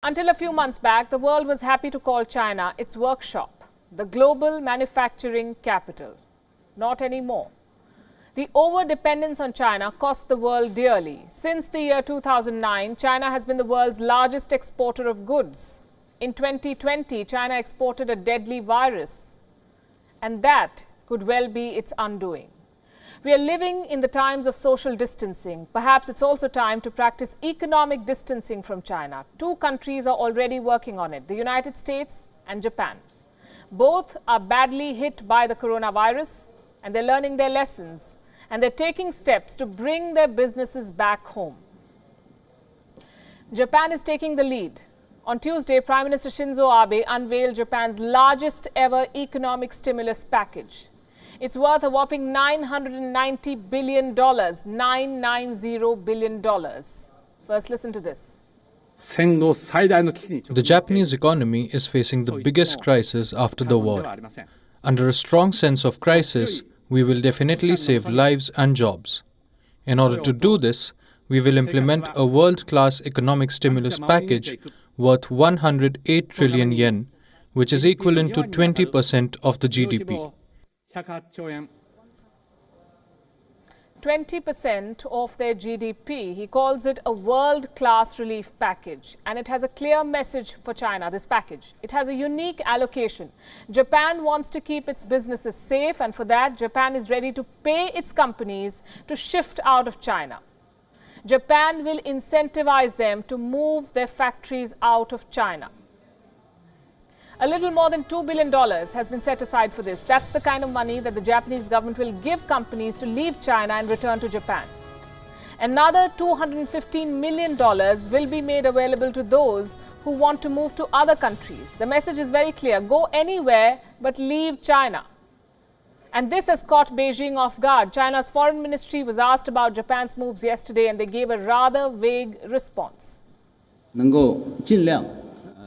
Until a few months back, the world was happy to call China its workshop, the global manufacturing capital. Not anymore. The over-dependence on China cost the world dearly. Since the year 2009, China has been the world's largest exporter of goods. In 2020, China exported a deadly virus, and that could well be its undoing. We are living in the times of social distancing. Perhaps it's also time to practice economic distancing from China. Two countries are already working on it, the United States and Japan. Both are badly hit by the coronavirus, and they're learning their lessons, and they're taking steps to bring their businesses back home. Japan is taking the lead. On Tuesday, Prime Minister Shinzo Abe unveiled Japan's largest ever economic stimulus package. It's worth a whopping $990 billion, $990 billion. First, listen to this. The Japanese economy is facing the biggest crisis after the war. Under a strong sense of crisis, we will definitely save lives and jobs. In order to do this, we will implement a world-class economic stimulus package worth 108 trillion yen, which is equivalent to 20% of the GDP. 20% of their GDP. He calls it a world-class relief package, and it has a clear message for China, this package. It has a unique allocation. Japan wants to keep its businesses safe, and for that, Japan is ready to pay its companies to shift out of China. Japan will incentivize them to move their factories out of China. A little more than $2 billion has been set aside for this. That's the kind of money that the Japanese government will give companies to leave China and return to Japan. Another $215 million will be made available to those who want to move to other countries. The message is very clear: go anywhere but leave China. And this has caught Beijing off guard. China's foreign ministry was asked about Japan's moves yesterday, and they gave a rather vague response.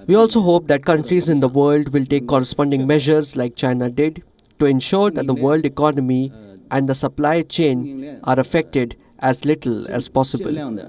We also hope that countries in the world will take corresponding measures like China did to ensure that the world economy and the supply chain are affected as little as possible. A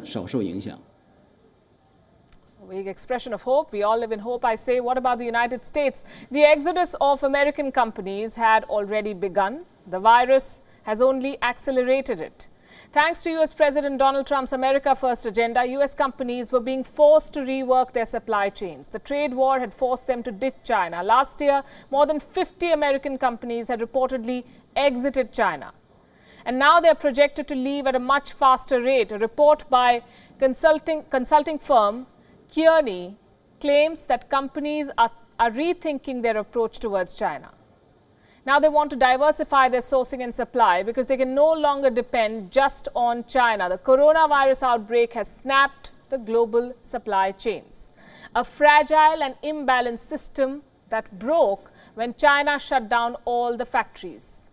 big expression of hope. We all live in hope, I say. What about the United States? The exodus of American companies had already begun. The virus has only accelerated it. Thanks to US President Donald Trump's America First agenda, US companies were being forced to rework their supply chains. The trade war had forced them to ditch China. Last year, more than 50 American companies had reportedly exited China. And now they're projected to leave at a much faster rate. A report by consulting firm Kearney claims that companies are rethinking their approach towards China. Now they want to diversify their sourcing and supply because they can no longer depend just on China. The coronavirus outbreak has snapped the global supply chains. A fragile and imbalanced system that broke when China shut down all the factories.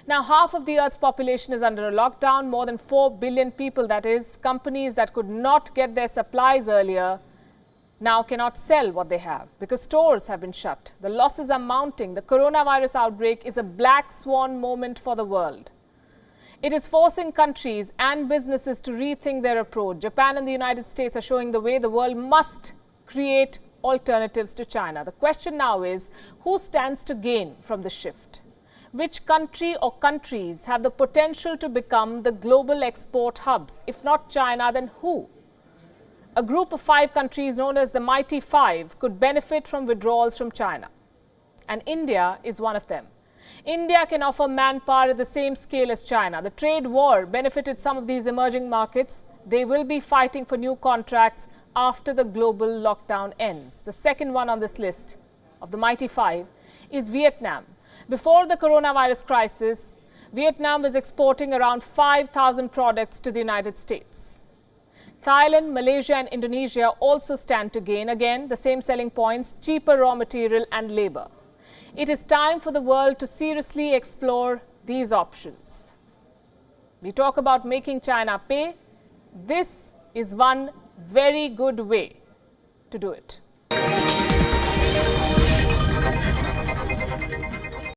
Now, half of the Earth's population is under a lockdown, more than 4 billion people, that is. Companies that could not get their supplies earlier now cannot sell what they have because stores have been shut. The losses are mounting. The coronavirus outbreak is a black swan moment for the world. It is forcing countries and businesses to rethink their approach. Japan and the United States are showing the way. The world must create alternatives to China. The question now is, who stands to gain from the shift? Which country or countries have the potential to become the global export hubs? If not China, then who? A group of 5 countries known as the Mighty Five could benefit from withdrawals from China. And India is one of them. India can offer manpower at the same scale as China. The trade war benefited some of these emerging markets. They will be fighting for new contracts after the global lockdown ends. The second one on this list of the Mighty Five is Vietnam. Before the coronavirus crisis, Vietnam was exporting around 5,000 products to the United States. Thailand, Malaysia and Indonesia also stand to gain. Again, the same selling points: cheaper raw material and labor. It is time for the world to seriously explore these options. We talk about making China pay. This is one very good way to do it.